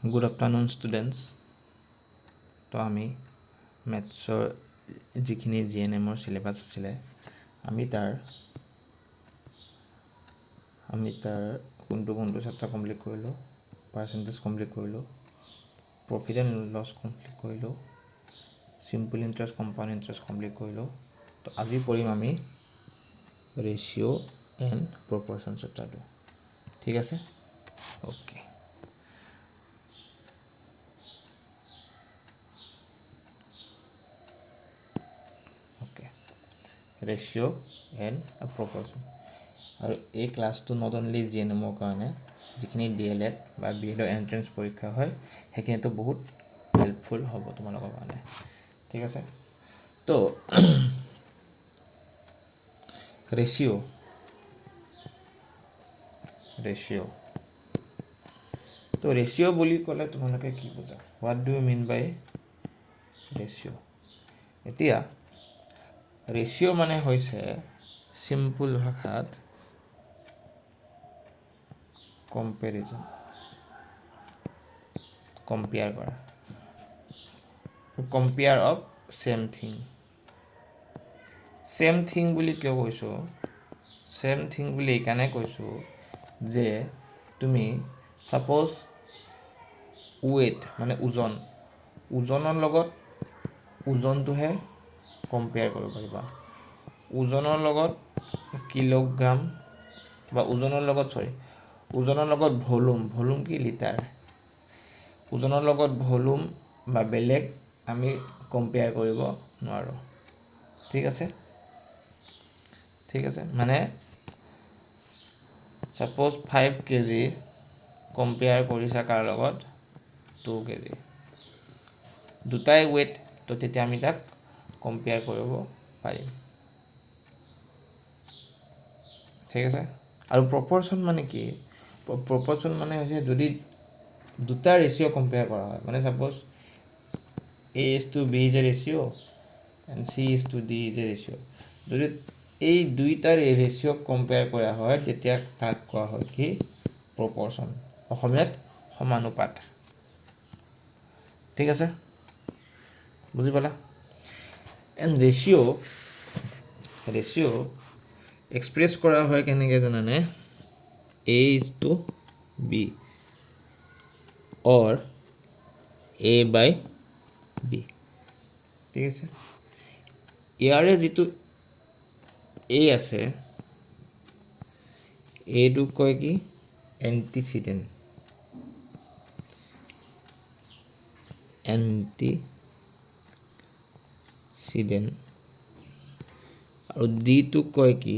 Good afternoon students. তো আমি মেথছৰ যিখিনি GNMৰ সিলেবাস আছিলে আমি তাৰ কোনটো চেপ্টাৰ কমপ্লিট কৰিলোঁ, পাৰ্চেণ্টেজ কমপ্লিট কৰিলোঁ, প্ৰফিট এণ্ড লছ কমপ্লিট কৰিলোঁ, simple interest compound interest complete কৰিলোঁ। তো আজি পঢ়িম আমি ৰেচিঅ' এণ্ড প্ৰপৰ্চন চেপ্টাৰটো। ঠিক আছে, অ'কে। Ratio' and প্ৰপৰ্চন। আৰু এই ক্লাছটো নট অনলি GNMৰ কাৰণে, যিখিনি DLED বা BEdৰ এণ্ট্ৰেঞ্চ পৰীক্ষা হয় সেইখিনিতো বহুত হেল্পফুল হ'ব তোমালোকৰ কাৰণে। ঠিক আছে, তো ৰেচিঅ' তো ৰেচিঅ' বুলি ক'লে তোমালোকে কি বুজা? What do you mean by ratio'? এতিয়া ৰেচিঅ' মানে হৈছে চিম্পল ভাষাত কম্পেৰিজন, কম্পেয়াৰ কৰা, compare of same thing. Same thing বুলি কিয় কৈছোঁ? ছেম থিং বুলি এইকাৰণে কৈছোঁ যে তুমি ছাপ'জ ৱেইট মানে ওজনৰ লগত ওজনটোহে কম্পেয়াৰ কৰিব পাৰিবা। ওজনৰ লগত কিলোগ্ৰাম বা ওজনৰ লগত ভলিউম কি লিটাৰ, ওজনৰ লগত ভলিউম বা বেলেগ আমি কম্পেয়াৰ কৰিব নোৱাৰোঁ। ঠিক আছে, মানে ছাপ'জ 5 kg কম্পেয়াৰ কৰিছা কাৰ লগত 2 kg, দুটাই ৱেইট, তো তেতিয়া আমি তাক কম্পেয়াৰ কৰিব পাৰিম। ঠিক আছে, আৰু প্ৰপৰ্চন মানে কি? প্ৰপৰ্চন মানে হৈছে যদি দুটা ৰেচিঅ' কম্পেয়াৰ কৰা হয়, মানে suppose A:B is a ratio' and C:D is a ratio'. যদি এই দুইটাৰ ৰেচিঅ'ক কম্পেয়াৰ কৰা হয় তেতিয়া তাক কোৱা হয় কি? প্ৰপৰ্চন, অসমীয়াত সমানুপাত। ঠিক আছে, বুজি পালা? এণ্ড ৰেচিঅ' এক্সপ্ৰেছ কৰা হয় কেনেকৈ জানানে? A:B or A/B। ঠিক আছে, ইয়াৰে যিটো A আছে এইটোক কয় কি? এণ্টিচিডেণ্ট। আৰু ডিটোক কয় কি?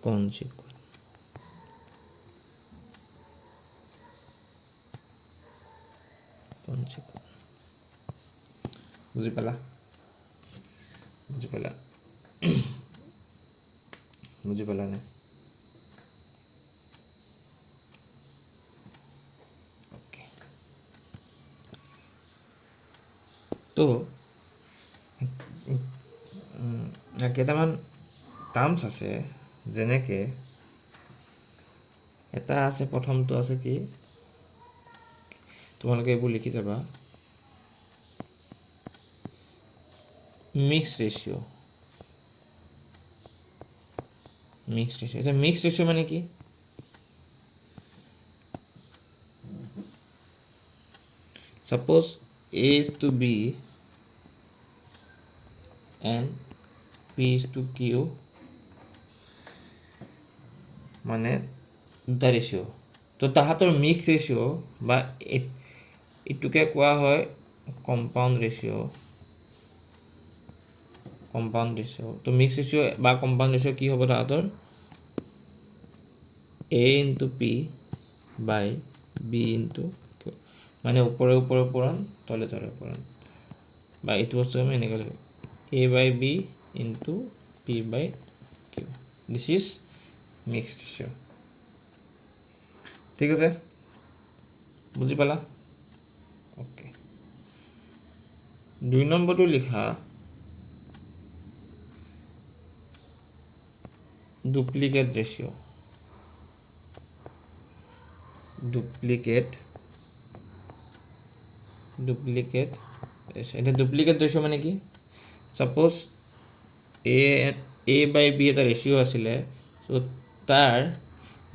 কনচিকুৱেণ্ট। বুজি পালা? বুজি পালানে? তো কেইটামান টাৰ্মছ আছে, যেনেকৈ এটা আছে, প্ৰথমটো আছে কি? তোমালোকে এইবোৰ লিখি যাবা, মিক্স ৰেচিঅ'। এতিয়া মিক্স ৰেচিঅ' মানে কি? ছাপ'জ A:B and P:Q মানে দুটা ৰেচিঅ', তো তাহাঁতৰ মিক্স ৰেচিঅ' বা এইটোকে কোৱা হয় কম্পাউণ্ড ৰেচিঅ'। তো মিক্স ৰেচিঅ' বা কম্পাউণ্ড ৰেচিঅ' কি হ'ব তাহাঁতৰ? A:B/B/Q, মানে ওপৰে পূৰণ, তলে পূৰণ, বা এইটো বস্তু আমি এনেকৈ লিখোঁ A/B/B/P/Q। This is mixed ratio'. ঠিক আছে, বুজি পালা? অ'কে। 2 নম্বৰটো লিখা ডুপ্লিকেট ৰেচিঅ'। Duplicate ratio'. এতিয়া ডুপ্লিকেট ৰেচিঅ' মানে কি? ছাপ'জ এ বাই বি এটা ৰেচিঅ' আছিলে, ত' তাৰ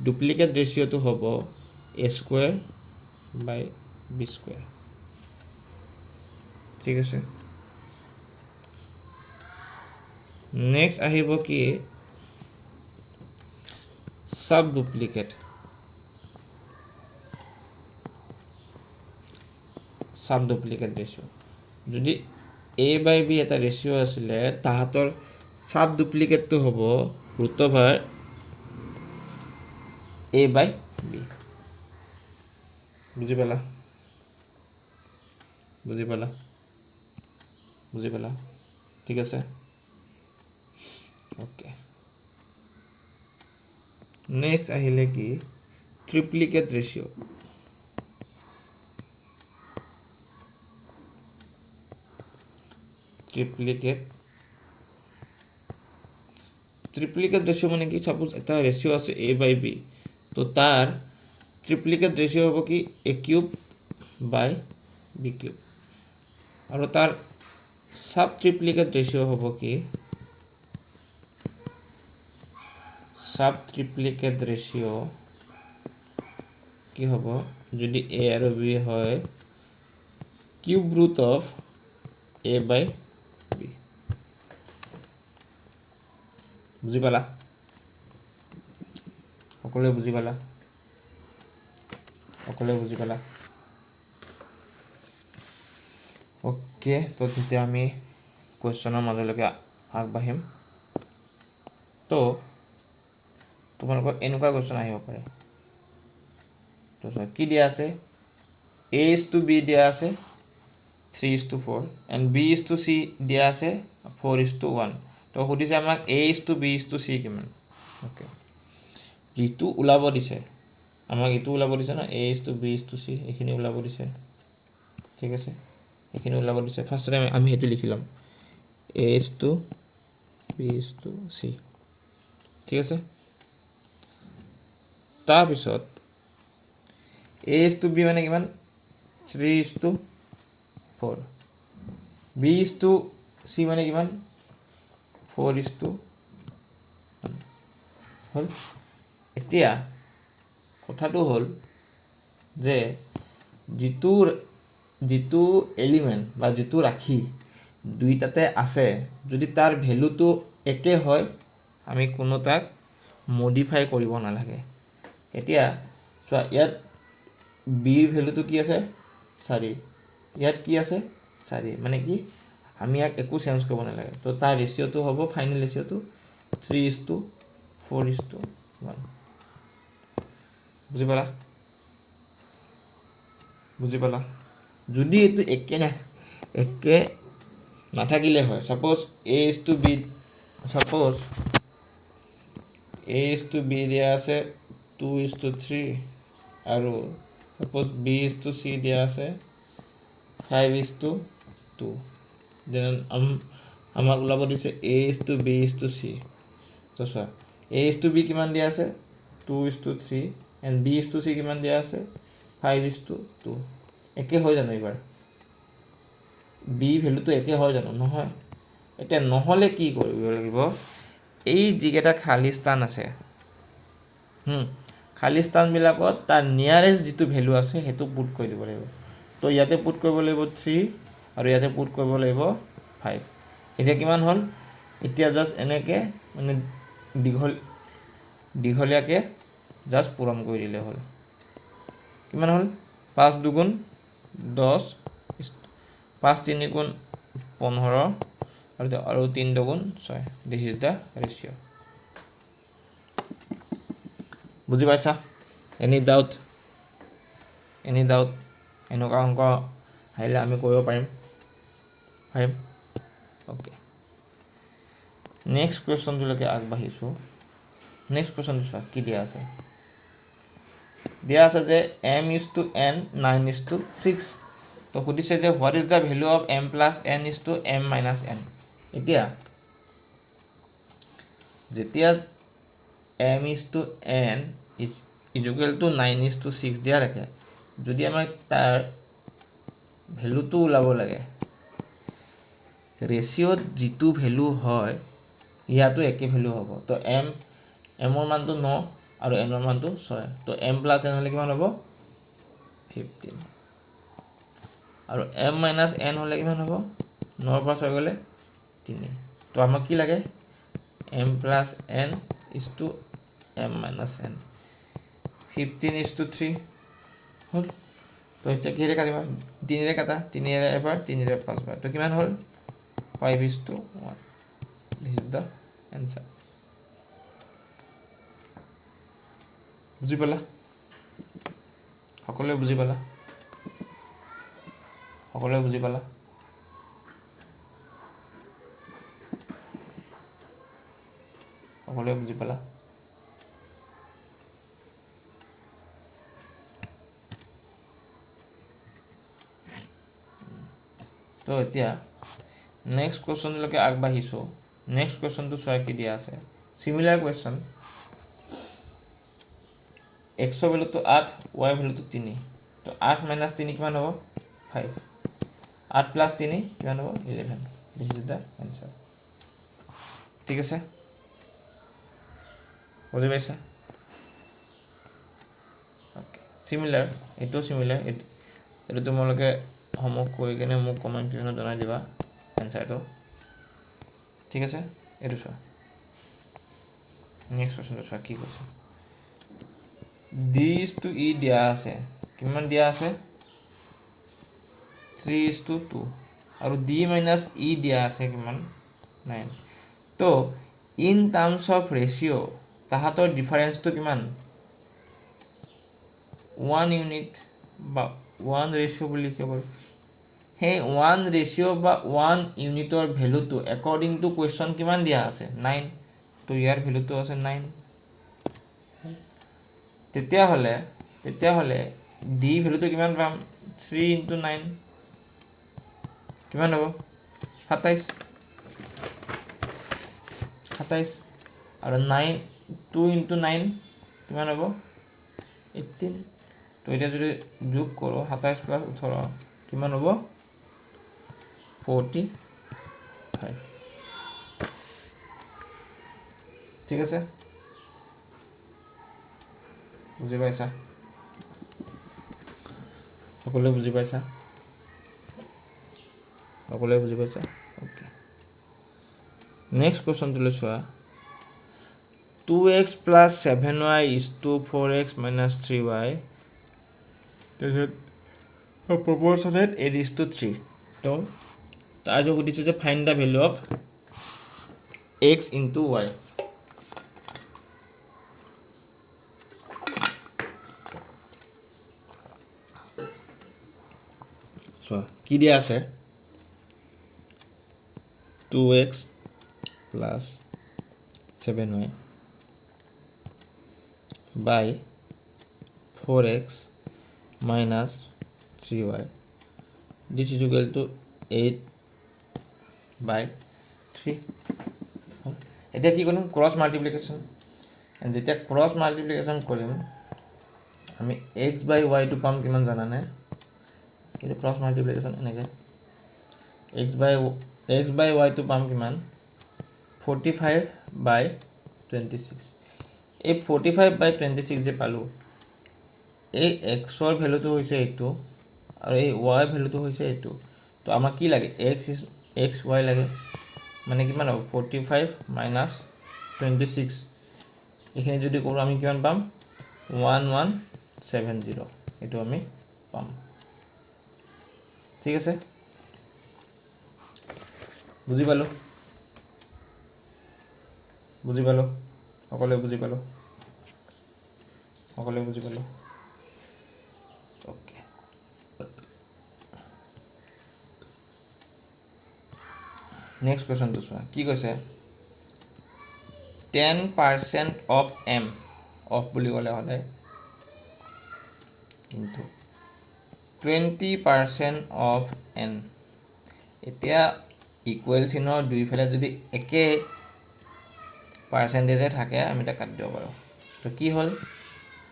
ডুপ্লিকেট ৰেচিঅ'টো হ'ব এ স্কুৱেৰ বাই বি স্কুৱেৰ। ঠিক আছে। নেক্সট আহিব কি? Sub duplicate. Sub duplicate ratio'. যদি এ বাই বি এটা ৰেচিঅ' আছিলে, তাহাঁতৰ সাব ডুপ্লিকেটটো হ'ব root over A by B. বুজি পালা? বুজি পালা? বুজি পালা? ঠিক আছে। অ'কে। নেক্সট আহিলে কি? ট্ৰিপ্লিকেট ৰেচিঅ'। ট্ৰিপ্লিকেট ৰেচিঅ' মানে কি? ছাপোজ এটা ৰেচিঅ' আছে এ বাই বি, তো তাৰ ট্ৰিপ্লিকেট ৰেচিঅ' হ'ব কি? এ কিউব বাই বি কিউব। আৰু তাৰ সাব ট্ৰিপ্লিকেট ৰেচিঅ' হ'ব কি? সাব ট্ৰিপ্লিকেট ৰেচিঅ' কি হ'ব? যদি এ আৰু বি হয়, cube root of A by B. বুজি পালা? সকলোৱে বুজি পালা? সকলোৱে বুজি পালা? অ'কে, তো তেতিয়া আমি কুৱেশ্যনৰ মাজলৈকে আগবাঢ়িম। তো তোমালোকৰ এনেকুৱা কুৱেশ্যন আহিব পাৰে। তো কি দিয়া আছে? এ ইজ টু বি দিয়া আছে 3:4 and B is to C দিয়া আছে 4:1। তো সুধিছে আমাক A is to B is to C কিমান। অ'কে, যিটো ওলাব দিছে আমাক, এইটো ওলাব দিছে ন, A is to B is to C, এইখিনি ওলাব দিছে। ঠিক আছে, এইখিনি ওলাব দিছে। ফাৰ্ষ্টতে আমি সেইটো লিখি ল'ম, A is to B is to C. ঠিক আছে। তাৰপিছত এ ইজ টু বি মানে কিমান? 3:4। বি ইজ টু চি মানে কিমান? 4:1 হ'ল। এতিয়া কথাটো হ'ল যে যিটো এলিমেণ্ট বা যিটো ৰাশি দুইটাতে আছে, যদি তাৰ ভেলুটো একে হয়, আমি কোনো তাক মডিফাই কৰিব নালাগে। এতিয়া চোৱা, ইয়াত বিৰ ভেলুটো কি আছে? 4। ইয়াত কি আছে? 4। মানে কি? আমি ইয়াক একো চেঞ্জ কৰিব নালাগে। তো তাৰ ৰেচিঅ'টো হ'ব, ফাইনেল ৰেচিঅ'টো 3:4:1। বুজি পালা? বুজি পালা? যদি এইটো একে নাথাকিলে হয়, suppose A is to B, suppose A is to B দিয়া আছে 2:3 আৰু suppose B is to C দিয়া আছে 5:2। দেন আমাক ওলাব দিছে A is to B is to C. তো চোৱা, এ ইজ টু বি কিমান দিয়া আছে? 2:3 and B is to C কিমান দিয়া আছে? 5:2। একে হয় জানো? এইবাৰ বি ভেলুটো একে হয় জানো? নহয়। এতিয়া নহ'লে কি কৰিব লাগিব? এই যিকেইটা খালী স্থান আছে, খালী স্থানবিলাকত তাৰ নিয়াৰেষ্ট যিটো ভেলু আছে সেইটো পুট কৰি দিব লাগিব। তো ইয়াতে পুট কৰিব লাগিব 3 আৰু ইয়াতে পুট কৰিব লাগিব 5। এতিয়া কিমান হ'ল? এতিয়া জাষ্ট এনেকৈ মানে দীঘলীয়াকৈ জাষ্ট পূৰণ কৰি দিলে হ'ল। কিমান হ'ল? 5×2 10, 5×3 15 আৰু 3×2 6। দিছ ইজ দ্য ৰেচিঅ'। বুজি পাইছা? Any doubt? এনেকুৱা অংক আহিলে আমি কৰিব পাৰিম। অ'কে, নেক্সট কুৱেশ্যনটোলৈকে আগবাঢ়িছোঁ। নেক্সট কুৱেশ্যনটো চোৱা, কি দিয়া আছে? দিয়া আছে যে m:n 9:6। তো সুধিছে যে what is the value of m plus n is to m minus n। এতিয়া যেতিয়া m:n ইজ ইকুৱেল টু 9:6 দিয়া থাকে, যদি আমাক তাৰ ভেলুটো ওলাব লাগে ৰেচিঅ'ত যিটো ভেলু হয় ইয়াতো একে ভেলু হ'ব তো এমৰ মানটো 9 আৰু এনৰ মানটো 6 তো m প্লাছ n হ'লে কিমান হ'ব 15 আৰু m মাইনাছ n হ'লে কিমান হ'ব 9 পৰা 6 গ'লে 3 তো আমাক কি লাগে m plus n is to m minus n 15 is to 3 হ'ল তো এতিয়া কিহেৰে কাটিবা 3ৰে কাটা 3ৰে এবাৰ 3ৰে 5 বাৰ তো কিমান হ'ল 5 is to 1 this is the answer বুজি পালা সকলোৱে বুজি পালা সকলোৱে বুজি পালা সকলোৱে বুজি পালা তো এতিয়া নেক্সট কুৱেশ্যনলৈকে আগবাঢ়িছোঁ নেক্সট কুৱেশ্যনটো চোৱা কি দিয়া আছে চিমিলাৰ কুৱেশ্যন এক্সৰ ভেলুটো 8 ৱাই ভেলুটো 3 তো 8 মাইনাছ 3 কিমান হ'ব 5 8 প্লাছ 3 কিমান হ'ব 11 দিছ ইজ দ্য এনচাৰ ঠিক আছে বুজি পাইছা অ'কে চিমিলাৰ এইটোও চিমিলাৰ এইটো তোমালোকে হোমৱৰ্ক কৰি কিনে মোক কমেণ্ট ছেকশ্যনত জনাই দিবা এনচাৰটো ঠিক আছে এইটো চোৱা নেক্সট কুৱেশ্যনটো চোৱা কি কৈছে D = E দিয়া আছে কিমান দিয়া আছে 3:2 আৰু D - E দিয়া আছে কিমান 9 তো ইন টাৰ্মছ অফ ৰেচিঅ' তাহাঁতৰ ডিফাৰেঞ্চটো কিমান 1 ইউনিট বা 1 ৰেচিঅ' বুলি লিখিব পাৰোঁ সেই 1 ৰেচিঅ' বা 1 ইউনিটৰ ভেলুটো একৰ্ডিং টু কুৱেশ্যন কিমান দিয়া আছে 9 তো ইয়াৰ ভেলুটো আছে 9 তেতিয়াহ'লে ডি ভেলুটো কিমান পাম 3 × 9 কিমান হ'ব 27 আৰু 2 × 9 কিমান হ'ব 18 তো এতিয়া যদি যোগ কৰোঁ 27 প্লাছ 18 কিমান হ'ব 45 ঠিক আছে বুজি পাইছা সকলোৱে বুজি পাইছা অ'কে নেক্সট কুৱেশ্যনটোলৈ চোৱা 2x + 7y = 4x - 3y তাৰপিছত proportionate a is to 3 তো তাৰ যে সুধিছে যে find the value of x * y চোৱা কি দিয়া আছে 2x + 7y by 4x - 3y this is equal to 8/3 এতিয়া কি কৰিম ক্ৰছ মাল্টিপ্লিকেশ্যন যেতিয়া ক্ৰছ মাল্টিপ্লিকেশ্যন কৰিম আমি x/y টো পাম কিমান জানানে কিন্তু ক্ৰছ মাল্টিপ্লিকেশ্যন এনেকৈ x/y টো পাম কিমান 45/26 এই 45/26 যে পালোঁ এই এক্সৰ ভেলুটো হৈছে এইটো আৰু এই ৱাই ভেলুটো হৈছে এইটো তো আমাক কি লাগে এক্স ৱাই লাগে মানে কিমান হ'ব 45 - 26 এইখিনি যদি কৰোঁ আমি কিমান পাম 1170 এইটো আমি পাম ঠিক আছে বুজি পালোঁ সকলোৱে বুজি পালোঁ অ'কে নেক্সট কুৱেশ্যনটো চোৱা কি কৈছে 10% অফ m অফ বুলি ক'লে সদায় কিন্তু 20% অফ n এতিয়া ইকুৱেল চিনৰ দুইফালে যদি একে পাৰ্চেণ্টেজে থাকে আমি এটা কাটি দিব পাৰোঁ তো কি হ'ল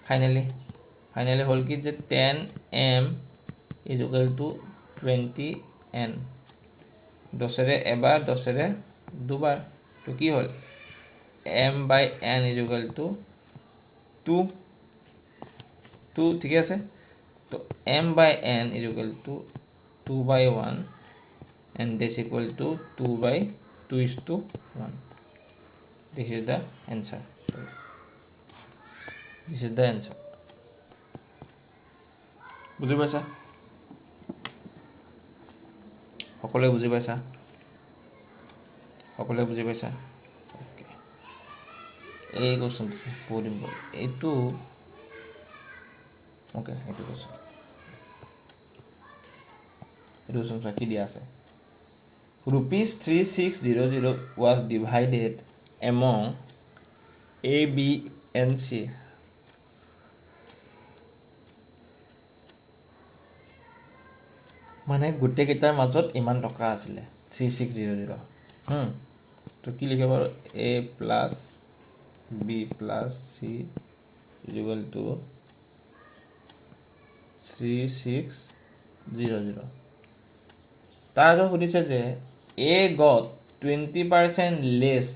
ফাইনেলি হ'ল কি যে 10m = 20n 10 এবাৰ 10 দুবাৰ তো কি হ'ল m/n = 2 ঠিক আছে তো m/n = 2/1 and this equal to 2/2:1 this is the answer বুজি পাইছা সকলোৱে বুজি পাইছা ওকে এই কোশ্চেন বহুত ইম্পৰ্টেণ্ট এইটো ওকে এইটো কোশ্চেন কি দিয়া আছে rupees 3600 was divided among A, B and C. মানে গোটেই কেইটাৰ মাজত ইমান টকা আছিলে 3600 তো কি লিখিব পাৰো A plus B plus C equal to 3600 তাৰ সুধিছে যে A got 20% less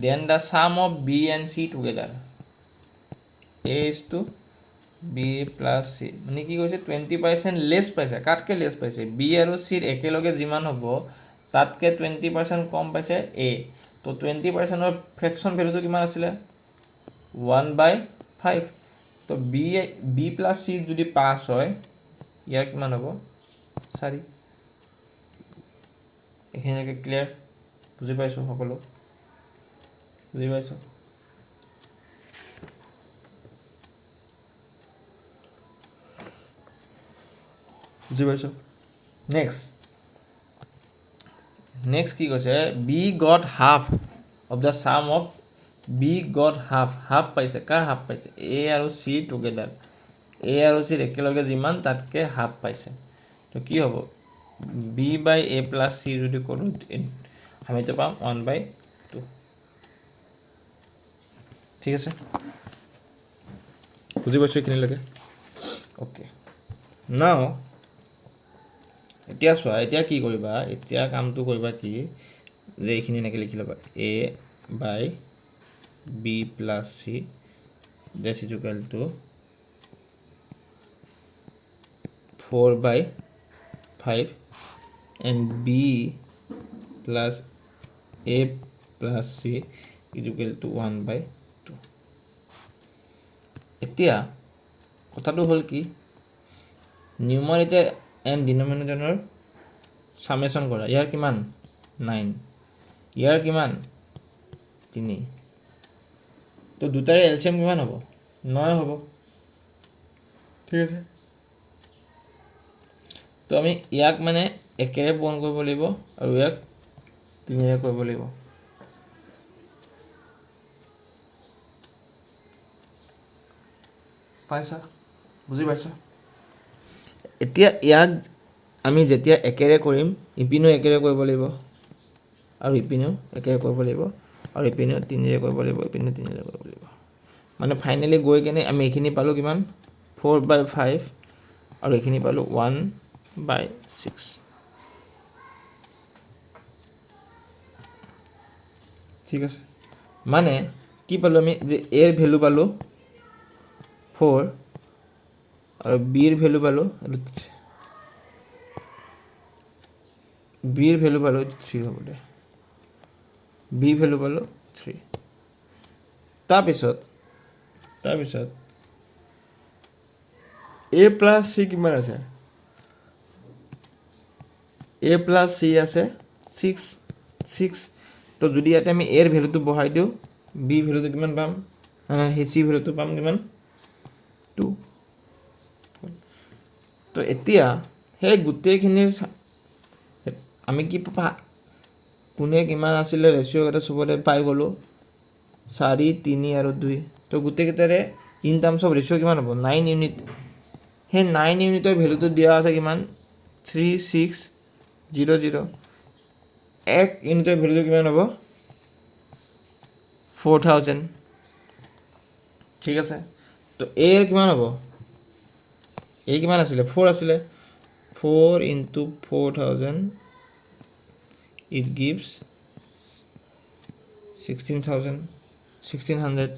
than the sum of B and C together. A is to B plus C মানে কি কৈছে 20% লেছ পাইছে কাটকে লেছ পাইছে B আৰু C একেলগে যিমান হ'ব তাতকে 20% কম পাইছে A তো 20% ৰ ফ্ৰেকশন ভ্যালুটো কিমান আছিলে 1/5 তো B plus C যদি পাস হয় ইয়াৰ কিমান হ'ব 4 এখানে ক্লিয়াৰ বুজি পাইছো সকলো বুজি পাইছো next কি কৈছে B got half of the sum of B got half পাইছে কাৰ half পাইছে A আৰু C together A আৰু C একেলগে যিমান তাতকে half পাইছে তো কি হ'ব B/A plus C যদি কৰো আমি তো পাম 1/2 ঠিক আছে বুজি পাইছো কিনে লাগে ওকে নাও এতিয়া চোৱা এতিয়া কি কৰিবা এতিয়া কামটো কৰিবা কি যে এইখিনি নাকি লিখি লবা A/B plus C this is equal to 4/5 and B plus A plus C is equal to 1/2 এতিয়া কথাটো হল কি নিউমাৰেটৰ and denominator summation কৰা ইয়াৰ কিমান 9 ইয়াৰ কিমান 3 তো দুটাৰে এলসিএম কিমান হ'ব 9 হ'ব ঠিক আছে তো আমি ইয়াক মানে একেৰে পূৰণ কৰিব লাগিব আৰু ইয়াক 3ৰে কৰিব লাগিব পাইছা বুজি পাইছা এতিয়া ইয়াক আমি যেতিয়া একেৰে কৰিম ইপিনো একেৰে কৰিব লাগিব আৰু ইপিনো একেৰে কৰিব লাগিব আৰু ইপিনো 3ৰে কৰিব লাগিব ইপিনো 3ৰে কৰিব লাগিব মানে ফাইনালি গৈ কেনে আমি এখিনি পালো কিমান 4/5 আৰু এখিনি পালো 1/6 ঠিক আছে মানে কি পালো আমি যে a এর ভ্যালু পালো 4 और b এর ভ্যালু পালো b এর ভ্যালু পালো 3 হবে দে b ভ্যালু পালো 3 তাৰপিছত a plus c কিমান আছে a plus c আছে 6 তো যদি ইয়াতে আমি a এর ভ্যালুটো বহাই দিও b ভ্যালুটো কিমান পাম c ভ্যালুটো পাম কিমান 2 তো এতিয়া সেই গোটেইখিনিৰ আমি কি কোনে কিমান আছিল ৰেশিও এটা সবতে পাই গলো 4 3 আৰু 2 তো গোটেই কেটাৰে ইন টাৰ্মস অফ ৰেশিও কিমান হ'ব 9 ইউনিট হে 9 ইউনিটৰ ভ্যালুটো দিয়া আছে কিমান 3600 এক ইউনিটৰ ভ্যালুটো কিমান হ'ব 4000 ঠিক আছে তো a এর কিমান হ'ব a কিমান আছিল 4 আছিল 4 into 4000 it gives 16,000 1600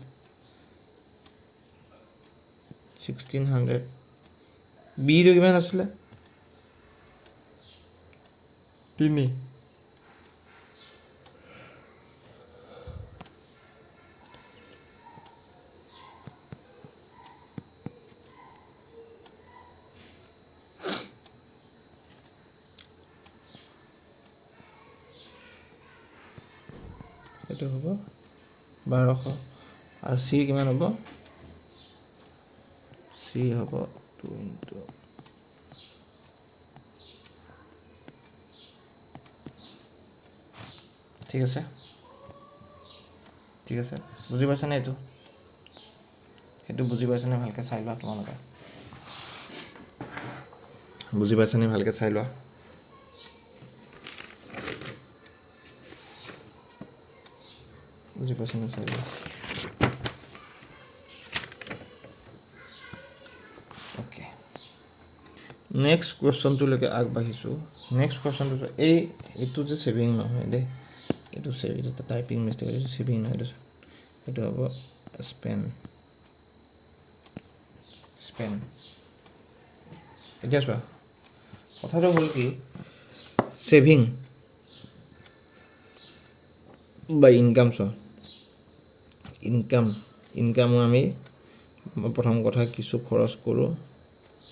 b টো কিমান আছিলে 3 এইটো হ'ব 1200 আৰু c কিমান হ'ব c হ'ব 2 into ঠিক আছে বুজি পাইছানে এইটো সেইটো বুজি পাইছানে ভালকৈ চাই লোৱা তোমালোকে বুজি পাইছানে ভালকৈ চাই লোৱা বুজি পাইছানে চাই লোৱা অ'কে নেক্সট কুৱেশ্যনটোলৈকে আগবাঢ়িছোঁ নেক্সট কুৱেশ্যনটো এইটো যে ছেভিং নহয় দেই এইটো টাইপিং মিষ্টেক এইটো ছেভিং নহয় এইটো হ'ব স্পেন এতিয়া চোৱা কথাটো হ'ল কি ছেভিং বা ইনকাম চোৱা ইনকামো আমি প্ৰথম কথা কিছু খৰচ কৰোঁ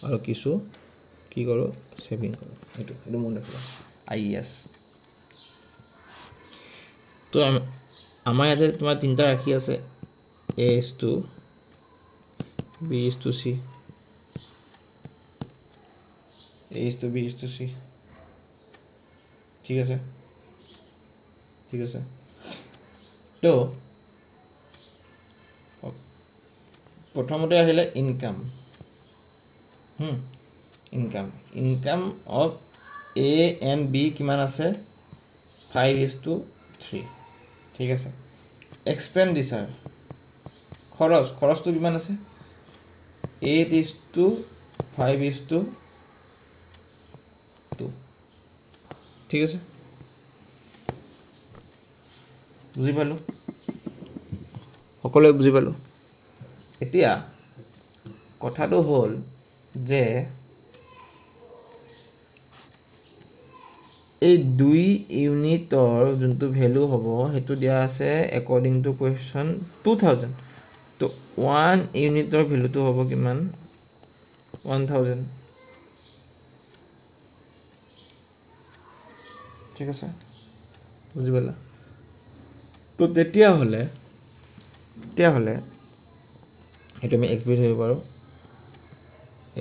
আৰু কিছু কি কৰোঁ ছেভিং কৰোঁ এইটো মনত ৰাখিবা IES তো আমাৰ ইয়াতে তোমাৰ তিনিটা ৰাখি আছে A:2 B:2C A:2 B:2C ঠিক আছে তো প্ৰথমতে আহিলে income of A and B কিমান আছে 5:3 ঠিক আছে এক্সপেণ্ডিচাৰ খৰচটো কিমান আছে 8:5:2 ঠিক আছে বুজি পালোঁ সকলোৱে বুজি পালোঁ এতিয়া কথাটো হ'ল যে এই 2 ইউনিটৰ যোনটো ভেলু হ'ব সেইটো দিয়া আছে একৰ্ডিং টু কুৱেশ্যন 2000 তো 1 ইউনিটৰ ভেলুটো হ'ব কিমান 1000 ঠিক আছে বুজি পালা তো তেতিয়াহ'লে সেইটো আমি এক্স বি ধৰিব পাৰোঁ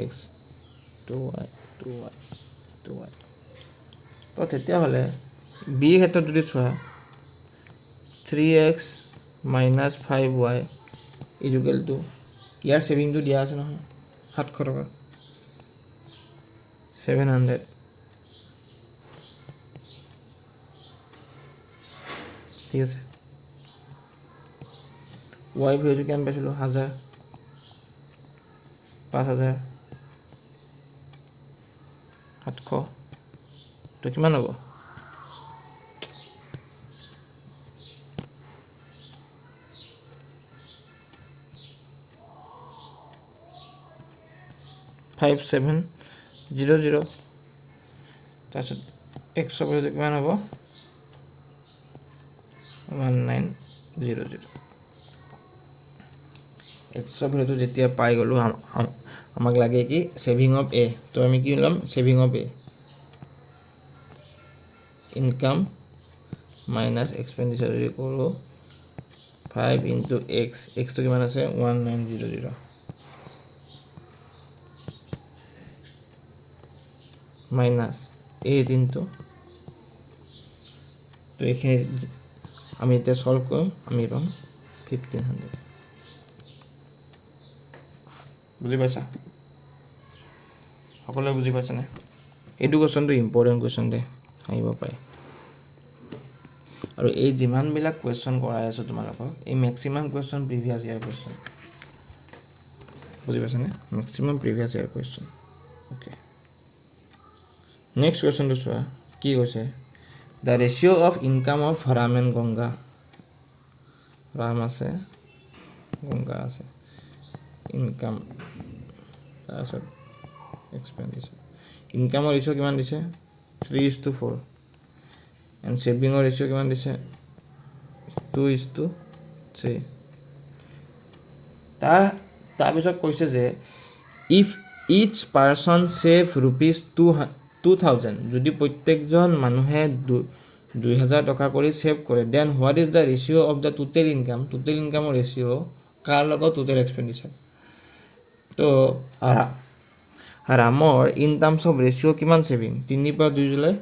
x 2y তো তেতিয়াহ'লে বি ক্ষেত্ৰত যদি চোৱা 3x minus 5y equal to ইয়াৰ ছেভিংটো দিয়া আছে নহয় 700 টকা 700 ঠিক আছে y ভেলুটো কিমান পাইছিলোঁ 1000 5000 700 তো কিমান হ'ব 5700 তাৰপিছত x ভেলুটো কিমান হ'ব 1900 x ভেলুটো যেতিয়া পাই গ'লোঁ আমাক লাগে কি ছেভিং অফ A তো আমি কি ল'ম saving of A income minus expenditure যদি কৰোঁ 5 into x তো কিমান আছে 1900 মাইনাছ 8 into তো এইখিনি আমি এতিয়া সলভ কৰিম আমি পাম 1500 বুজি পাইছা সকলোৱে বুজি পাইছেনে এইটো কুৱেশ্যনটো ইম্পৰ্টেণ্ট কুৱেশ্যন দে আহিব পাৰে আৰু এই যিমানবিলাক কুৱেশ্যন কৰাই আছোঁ তোমালোকক এই মেক্সিমাম কুৱেশ্যন প্ৰিভিয়াছ ইয়াৰ কুৱেশ্যন বুজি পাইছানে মেক্সিমাম প্ৰিভিয়াছ ইয়াৰ কুৱেশ্যন অ'কে নেক্সট কুৱেশ্যনটো চোৱা কি কৈছে the ratio' of income of Ram and Ganga Ram আছে গংগা আছে ইনকাম তাৰপিছত এক্সপেণ্ডিচাৰ ইনকামৰ ৰেচিঅ' কিমান দিছে 3:4 এণ্ড ছেভিঙৰ ৰেচিঅ' কিমান দিছে 2:3 তাৰপিছত কৈছে যে ইফ ইচ পাৰ্চন ছেভ ₹2,000 যদি প্ৰত্যেকজন মানুহে 2,000 টকা কৰি ছেভ কৰে then what is the ratio' of the total ইনকামৰ ৰেচিঅ' কাৰ লগত টোটেল এক্সপেণ্ডিচাৰ তো ৰামৰ ইন টাৰ্মছ অফ ৰেচিঅ' কিমান ছেভিং 3 পৰা 2 জুলাই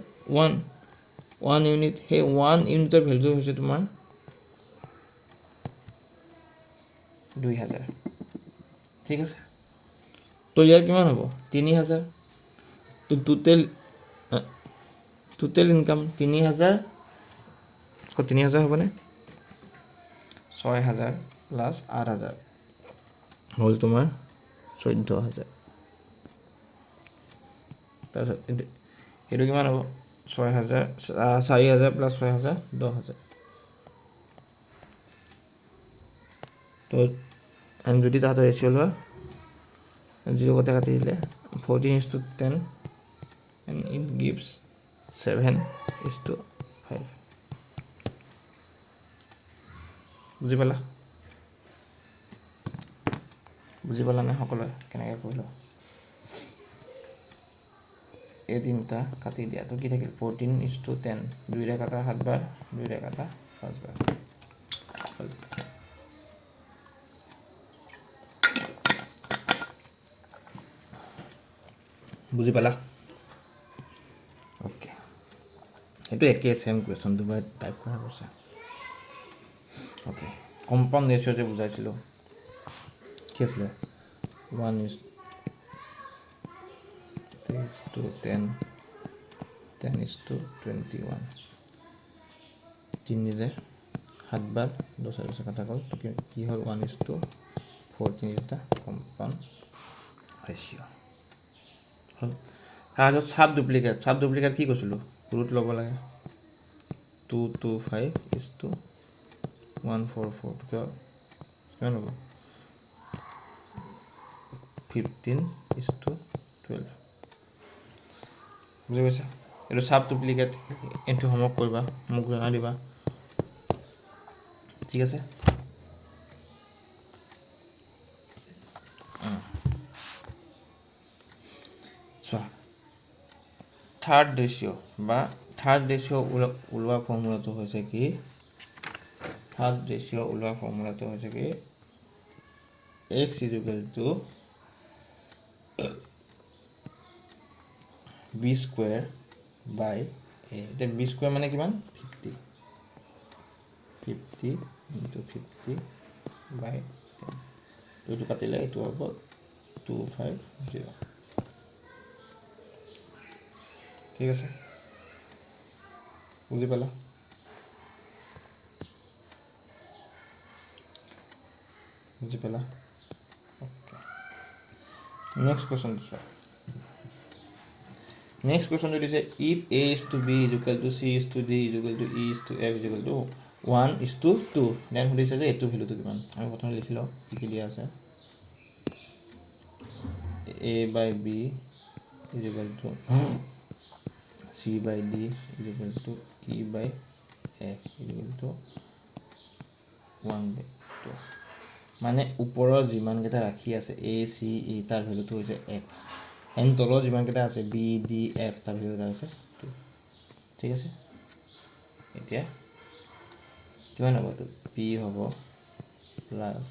1 ইউনিট সেই 1 ইউনিটৰ ভেলু হৈছে তোমাৰ 2,000 ঠিক আছে তো ইয়াৰ কিমান হ'ব 3,000 তো টোটেল ইনকাম 3,000 হ'বনে 6,000 প্লাছ 8,000 হ'ল তোমাৰ 14,000 তাৰপিছত সেইটো কিমান হ'ব 6,000 4,000 প্লাছ 6,000 10,000 তো যদি তাহাঁতৰ ৰেচিঅ' লোৱা 0 কটা কাটি দিলে 14:10 and it gives 7:5 বুজি পালানে সকলোৱে কেনেকৈ কৰিলোঁ এই তিনিটা কাটি দিয়াটো কি থাকিল 14:10 2ৰে কাটা 7 বাৰ 2ৰে কাটা 5 বাৰ বুজি পালা অ'কে এইটো একেই ছেম কুৱেশ্যন দুবাৰ টাইপ কৰা কৈছে অ'কে কম্পাউণ্ড ৰেচিঅ' যে বুজাইছিলোঁ কি আছিলে 1:10 10:21 তিনিৰে 7 বাৰ 10 কাটা গ'ল কি হ'ল 1:4 এটা কম্পাউণ্ড ৰেচিঅ' হ'ল তাৰপিছত চাব ডুপ্লিকেট কি কৈছিলোঁ ৰুট ল'ব লাগে 225:144 কিমান হ'ব 15:12 বুজি পাইছা এইটো চাব ডুপ্লিকেট এইটো হোমৱৰ্ক কৰিবা মোক জনাই দিবা ঠিক আছে চোৱা থাৰ্ড ৰেচিঅ' ওলোৱা ফৰ্মুলাটো হৈছে কি x equal to b square by a এতিয়া b স্কুৱেৰ মানে কিমান 50 into 50 বাই 10 এইটো কাটিলে এইটো হ'ব 250 ঠিক আছে বুজি পালা নেক্সট কুৱেশ্যন দিছে if a is to b is equal to c is to d is equal to e is to f is equal to 1:2 then সুধিছে যে এইটো ভেলুটো কিমান আমি প্ৰথমে লিখি লওঁ কি দিয়া আছে a by b is equal to c by d is equal to e by f is equal to 1/2 মানে ওপৰৰ যিমানকেইটা ৰাখি আছে a c e তাৰ ভেলুটো হৈছে 1 এণ্ড তলৰ যিমানকেইটা আছে b d f তাৰ ভেলুটা হৈছে 2 ঠিক আছে এতিয়া কিমান হ'ব এইটো p হ'ব প্লাছ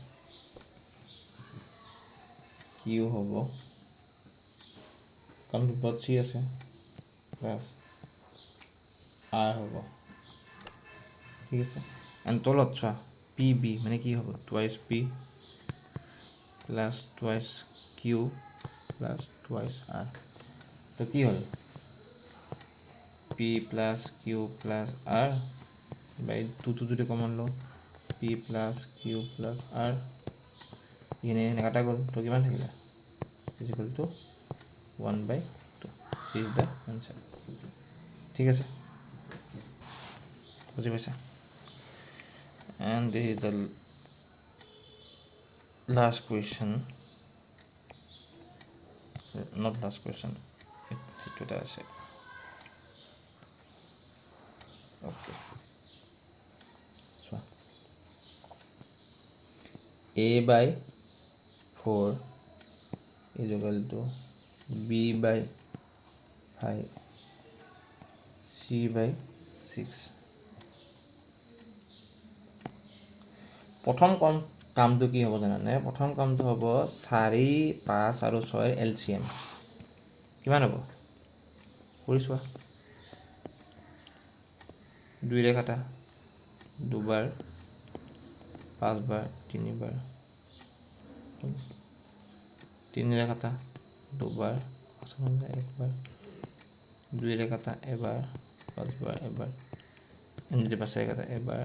q হ'ব কাৰণ ওপৰত c আছে প্লাছ r হ'ব ঠিক আছে এণ্ড তলত চোৱা পি বি মানে কি হ'ব twice P plus twice Q plus twice R তো কি হ'ল P plus Q plus R by টুটো যদি কমন লওঁ P plus Q plus R এনে কাটা গ'ল তো কিমান থাকিলে is equal to 1/2 this is the answer ঠিক আছে বুজি পাইছা and this is the last question not last question সেইটো এটা আছে অ'কে চোৱা a/4 is equal to b/5 c/6 প্ৰথম কামটো কি হ'ব জানানে প্ৰথম কামটো হ'ব 4 5 আৰু 6 LCM কিমান হ'ব কৰি চোৱা 2 কাটা 2 বাৰ 5 বাৰ 3 বাৰ 3 কাটা 2 বাৰ 1 বাৰ 2 কাটা এবাৰ 5 বাৰ এবাৰ যদি 5 কাটা এবাৰ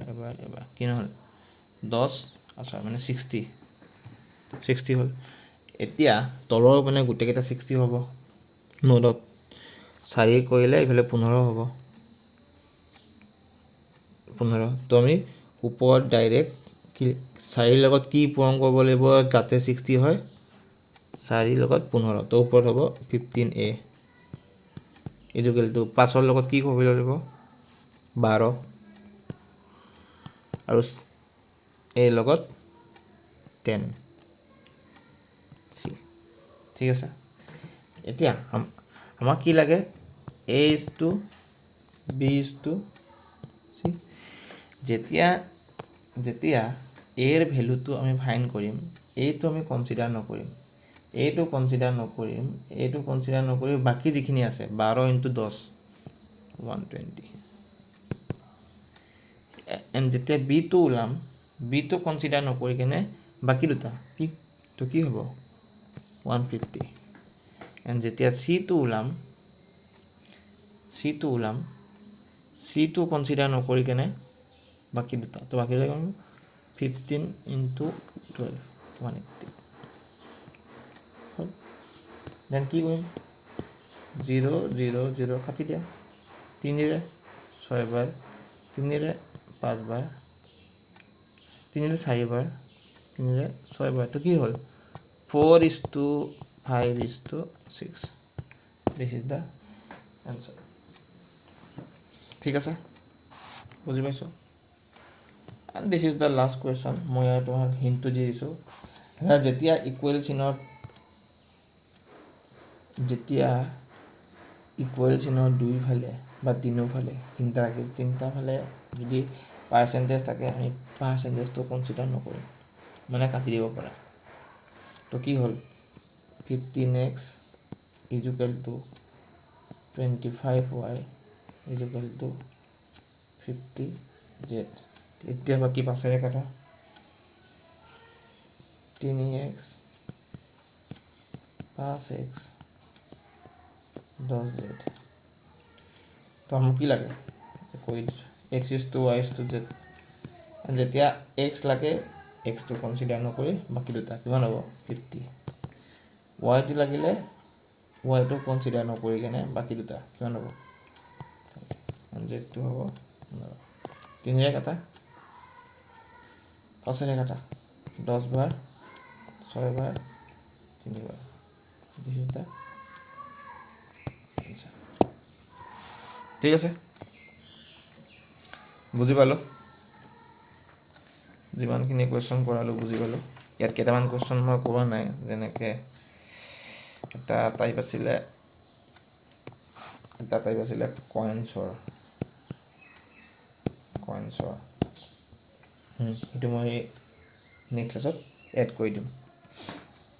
কি নহ'ল 10 আচ্ছা মানে 60 হ'ল এতিয়া তলৰ মানে গোটেইকেইটা 60 হ'ব নোটত 4 কৰিলে এইফালে 15 হ'ব 15 তো আমি ওপৰত ডাইৰেক্ট 4 লগত কি পূৰণ কৰিব লাগিব যাতে 60 হয় 4 লগত 15 তো ওপৰত হ'ব 15a ইজুকেলটো 5 লগত কি কৰিব লাগিব 12 আৰু a লগত 10 c ঠিক আছে এতিয়া আমাক কি লাগে a is to b is to c যেতিয়া a ৰ ভেলুটো আমি ফাইণ্ড কৰিম এইটো আমি কনচিডাৰ নকৰিম এইটো কনচিডাৰ নকৰি বাকী যিখিনি আছে 12 × 10 120 এণ্ড যেতিয়া বিটো ওলাম বিটো কনচিডাৰ নকৰি কেনে বাকী দুটা কি হ'ব 150 এণ্ড যেতিয়া চিটো ওলাম চিটো কনচিডাৰ নকৰি কেনে বাকী দুটা তো বাকী দুটা 15 × 12 180 দেন কি কৰিম 0 0 0 কাটি দিয়া 3 6 বাৰ 3 5 বাৰ 3 4 বাৰ 3 6 বাৰ তো কি হ'ল 4:5:6 দিছ ইজ দ্য এনচাৰ ঠিক আছে বুজি পাইছোঁ and this is the last question মই তোমাক হিণ্টটো দি দিছোঁ যেতিয়া ইকুৱেল চিনৰ দুইফালে বা তিনিওফালে তিনিটা ফালে যদি পাৰ্চেণ্টেজ থাকে আমি পাৰ্চেণ্টেজটো কনচিডাৰ নকৰিম মানে কাটি দিব পাৰা তো কি হ'ল 15x equal two 25y equal two 50z এতিয়া বাকী 5 কাটা 3x 5x 10z তো আমাক কি লাগে কৈ দিছোঁ x is to y is to z যেতিয়া x লাগে xটো কনচিডাৰ নকৰি বাকী দুটা কিমান হ'ব 50 yটো লাগিলে yটো কনচিডাৰ নকৰি কেনে বাকী দুটা কিমান হ'ব জেডটো হ'ব 3 কাটা 5 কাটা 10 বাৰ 6 বাৰ 3 বাৰ ঠিক আছে বুজি পালোঁ যিমানখিনি কুৱেশ্যন কৰালোঁ বুজি পালোঁ ইয়াত কেইটামান কুৱেশ্যন মই কৰা নাই যেনেকৈ এটা টাইপ আছিলে কইনছৰ সেইটো মই নেক্সট ক্লাছত এড কৰি দিম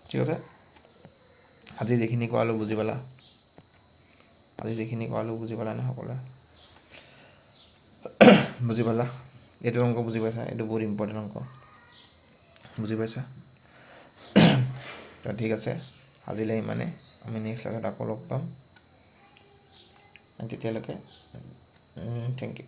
ঠিক আছে আজি যিখিনি কৰালোঁ বুজি পালা নে সকলোৱে বুজি পালা এইটো অংক বুজি পাইছা এইটো বহুত ইম্পৰ্টেণ্ট অংক বুজি পাইছা তো ঠিক আছে আজিলৈ ইমানে আমি নেক্সট ক্লাছত আকৌ লগ পাম তেতিয়ালৈকে থেংক ইউ